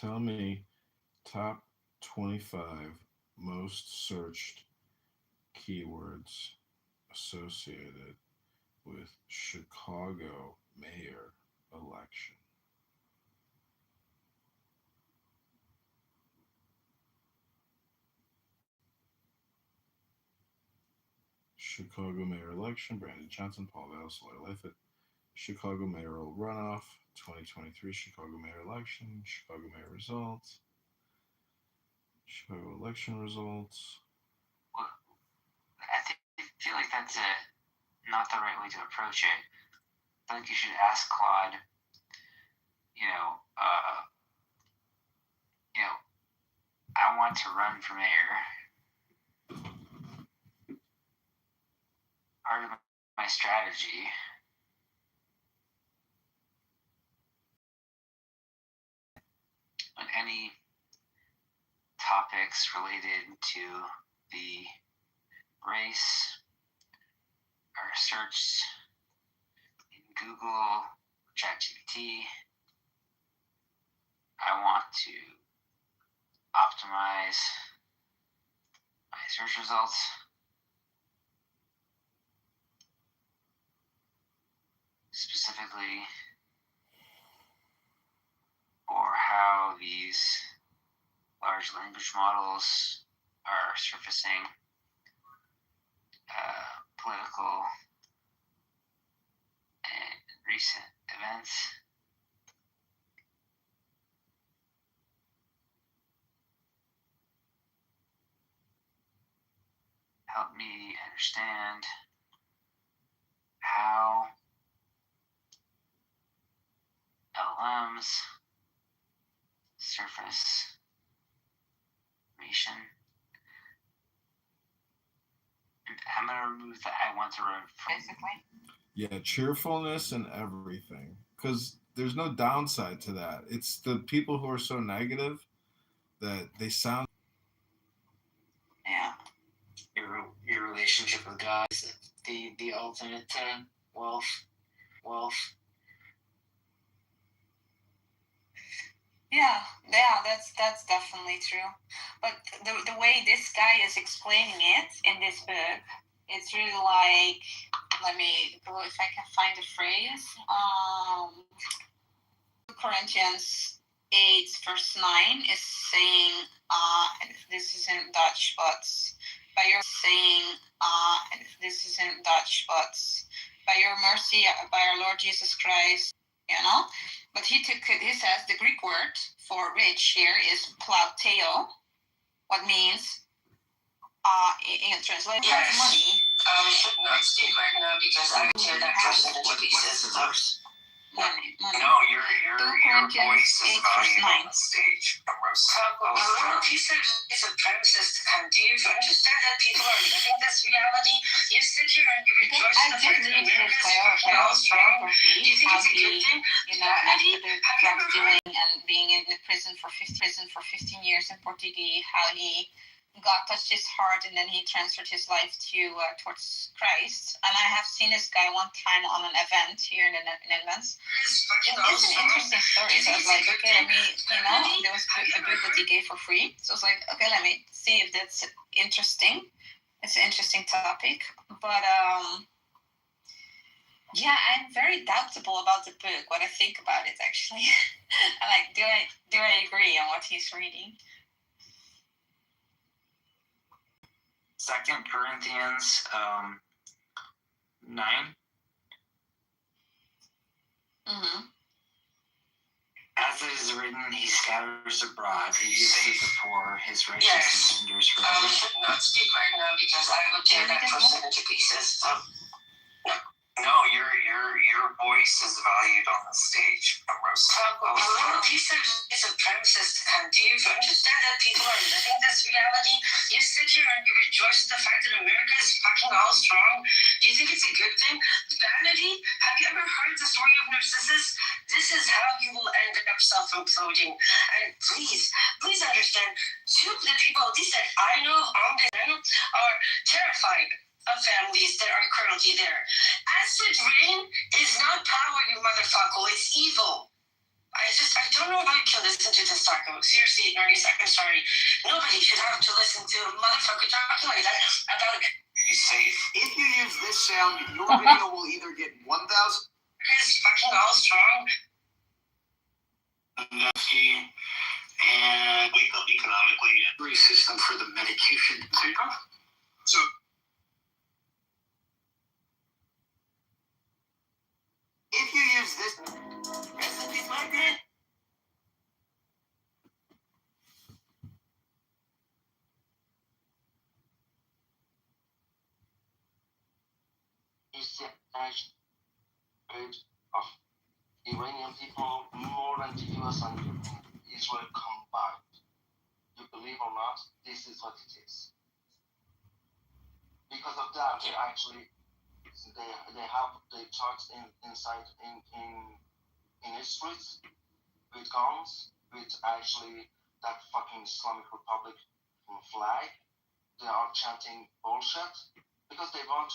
Tell me top 25 most searched keywords associated with Chicago mayor election. Chicago mayor election, Brandon Johnson, Paul Valls, Lloyd Lightfoot. Chicago mayoral runoff, 2023 Chicago mayor election, Chicago mayor results, Chicago election results. Well, feel like that's not the right way to approach it. I feel like you should ask Claude, you know, I want to run for mayor. Part of my strategy on any topics related to the race are searched in Google, ChatGPT. I want to optimize my search results. Specifically for how these large language models are surfacing political and recent events. Help me understand how LLMs surface information. I'm going to remove the I want to run basically. Yeah, cheerfulness and everything. Because there's no downside to that. It's the people who are so negative that they sound. Yeah. Your relationship with God is the ultimate wealth. Yeah, that's definitely true. But the way this guy is explaining it in this book, it's really like, let me go if I can find the phrase. 2 Corinthians 8 verse 9 is saying, this is in Dutch, but by your this is in Dutch, but by your mercy, by our Lord Jesus Christ, But he says the Greek word for rich here is plauteo, what means, in translation, money. I should not speak right now because I would tear that person into pieces. Money. No, your voice is valued on the stage. He said it's a premises. Do you understand that people are living this reality? You sit here and you rejoice in the fact that America is fucking all strong. Do you think it's a good thing? After the drug dealing and being in the prison for 15 years in Portuguese, how he God touched his heart and then he transferred his life towards Christ. And I have seen this guy one time on an event here in the Netherlands. It's an interesting story. So I was like, okay, let me, there was a book that he gave for free. So I was like, okay, let me see if that's interesting. It's an interesting topic. But yeah, I'm very doubtful about the book, what I think about it actually. Like, do I agree on what he's reading? 2 Corinthians 9. Mm-hmm. As it is written, he scatters abroad, he gives to the poor, his righteousness endures forever. I should not speak right now because I would tear that person into pieces. No, your voice is valued on the stage. He said it's a premises. Do you understand that people are living this reality? You sit here and you rejoice in the fact that America is fucking all strong. Do you think it's a good thing? Vanity? Have you ever heard the story of Narcissus? This is how you will end up self-imploding. And please understand, two of the people, at least that I know are terrified of families that are currently there. Acid rain is not power, you motherfucker. It's evil. I don't know if I can listen to this taco. Seriously, Nergis, I'm sorry. Nobody should have to listen to a motherfucker talking like that about be safe. If you use this sound, your video will either get 1,000. Is fucking all strong. And wake up economically. Free system for the medication takeoff. So. If you use this recipe market. Rate of Iranian people more than the US and Israel combined. You believe or not, this is what it is. Because of that, they actually they have the trucks inside in the streets with guns, with actually that fucking Islamic Republic flag. They are chanting bullshit because they want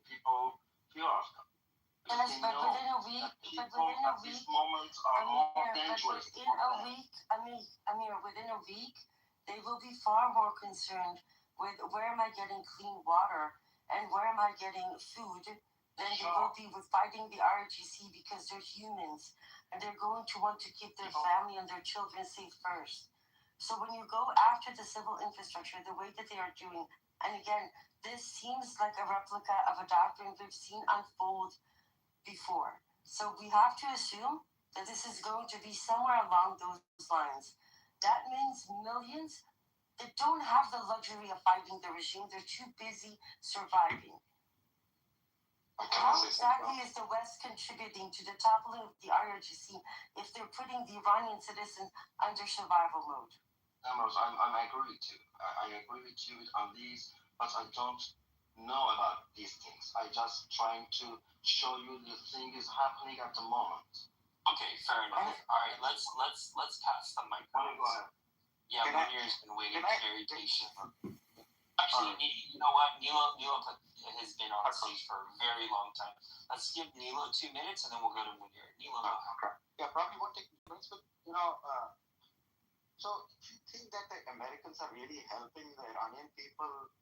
people fear of them. Yes, but within a week, these moments are more dangerous. Amir, within a week, they will be far more concerned with where am I getting clean water and where am I getting food than they will be with fighting the RGC because they're humans and they're going to want to keep their family and their children safe first. So when you go after the civil infrastructure, the way that they are doing, and again, this seems like a replica of a doctrine we've seen unfold before. So we have to assume that this is going to be somewhere along those lines. That means millions that don't have the luxury of fighting the regime. They're too busy surviving. How exactly is the West contributing to the toppling of the IRGC if they're putting the Iranian citizens under survival mode? I agree with you. I agree with you on these, but I don't know about these things. I just trying to show you the thing is happening at the moment. Okay, fair enough. All right, let's pass the mic. Go ahead. Yeah, Munir's been waiting very patiently. Actually, you know what? Nilo has been on stage for a very long time. Let's give Nilo 2 minutes, and then we'll go to Munir. Nilo. Okay. Yeah, probably won't take minutes, but so if you think that the Americans are really helping the Iranian people,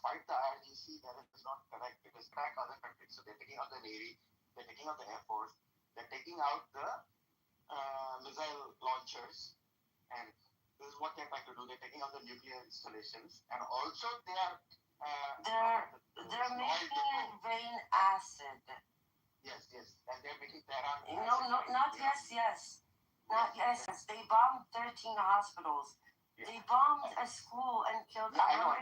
fight the IRGC, that is not correct because crack other countries. So they're taking out the Navy, they're taking out the Air Force, they're taking out the missile launchers, and this is what they're trying to do. They're taking out the nuclear installations, and also they are they're making it rain acid. Yes, and they're making Tehran. Not yes. They bombed 13 hospitals. Yeah. They bombed a school and killed 100. I know.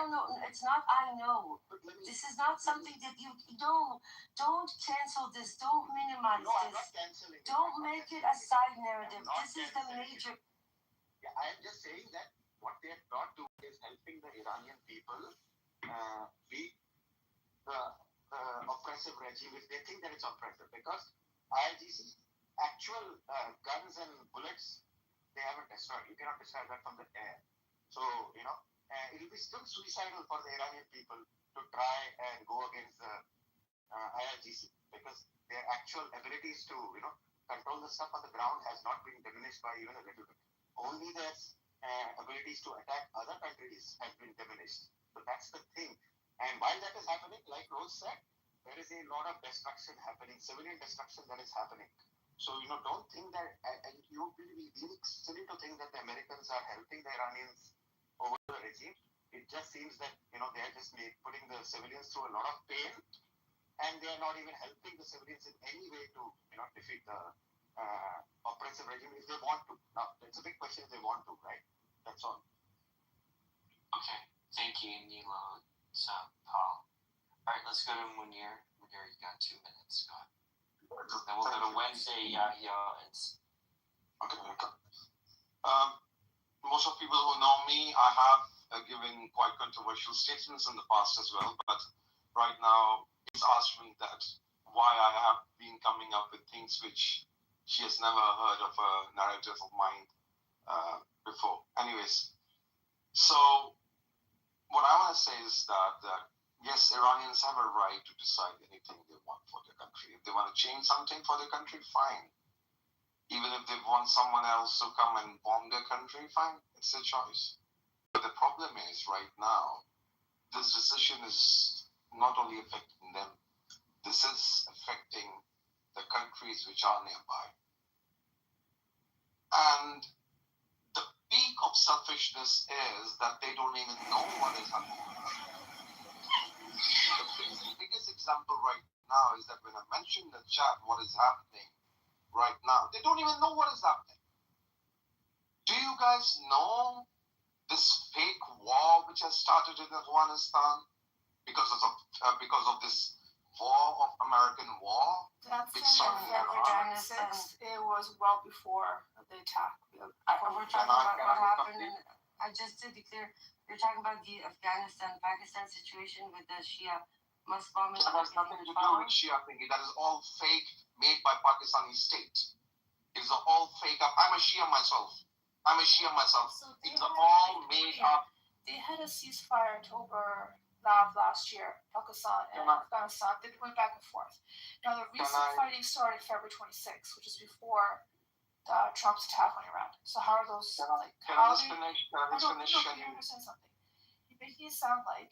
No. It's not. I know. This is not something that you don't cancel this. Don't minimize this. I'm not canceling. Don't make it a side narrative. This is the major. Yeah, I am just saying that what they are not doing is helping the Iranian people beat the oppressive regime if they think that it's oppressive, because IRGC actual guns and bullets they haven't destroyed. You cannot destroy that from the air. So it will be still suicidal for the Iranian people to try and go against the IRGC because their actual abilities to control the stuff on the ground has not been diminished by even a little bit. Only their abilities to attack other countries has been diminished. So that's the thing. And while that is happening, like Rose said, there is a lot of destruction happening, civilian destruction that is happening. So, don't think that, and you will be really silly to think that the Americans are helping the Iranians over the regime. It just seems that, they are just putting the civilians through a lot of pain, and they are not even helping the civilians in any way to, defeat the oppressive regime if they want to. Now, it's a big question if they want to, right? That's all. Okay. Thank you, Nilo. So, Paul. All right, let's go to Munir. Munir, you got 2 minutes. Go ahead. Then we'll go to Wednesday, Yahya, and... Okay. Most of people who know me, I have given quite controversial statements in the past as well, but right now, it's asked me that why I have been coming up with things which she has never heard of a narrative of mine before. Anyways, so what I want to say is that yes, Iranians have a right to decide anything they want for their country. If they want to change something for their country, fine. Even if they want someone else to come and bomb their country, fine, it's their choice. But the problem is, right now, this decision is not only affecting them, this is affecting the countries which are nearby. And the peak of selfishness is that they don't even know what is happening. The biggest example right now is that when I mention in the chat what is happening right now, they don't even know what is happening. Do you guys know this fake war which has started in Afghanistan because of this war of American war? That's It on started in February Iran. 26th. It was well before the attack. We're talking about what happened, and just to be clear, you're talking about the Afghanistan-Pakistan situation with the Shia Muslim. That has nothing to do with Shia thinking. That is all fake, made by Pakistani state. It's all fake up. I'm a Shia myself. So It's all made up. They had a ceasefire October last year, Pakistan and Afghanistan. They went back and forth. Now the recent fighting started February 26th, which is before Trump's attack on Iran. So how are those Can I just finish? You understand something? You're making it sound like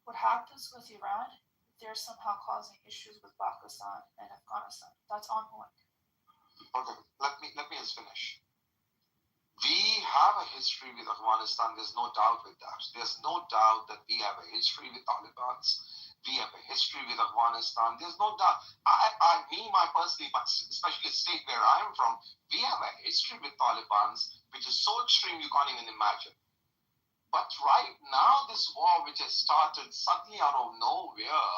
what happens with Iran, they're somehow causing issues with Pakistan and Afghanistan. That's ongoing. Okay, let me just finish. We have a history with Afghanistan. There's no doubt with that. There's no doubt that we have a history with Taliban. We have a history with Afghanistan. There's no doubt. My personally, but especially the state where I am from, we have a history with Taliban, which is so extreme you can't even imagine. But right now, this war which has started suddenly out of nowhere,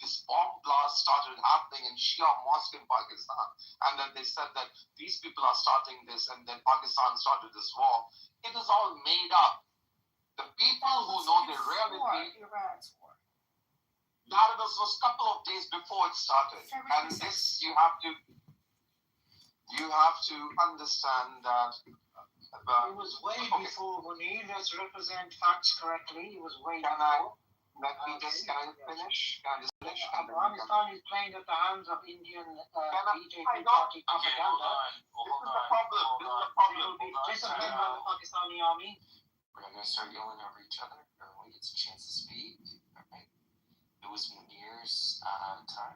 this bomb blast started happening in Shia mosque in Pakistan. And then they said that these people are starting this, and then Pakistan started this war. It is all made up. The people who know the reality. Iran's war. That was a couple of days before it started. And this, you have to understand that. It was way before Munir. Let's represent facts correctly. It was way before. Can I just finish? Afghanistan is playing at the hands of Indian BJP I don't- party Okay, propaganda. hold This is on. the problem. They will be disciplined by the Pakistani army. We're not gonna start yelling over each other. Everyone gets a chance to speak. Alright. It was Munir's time.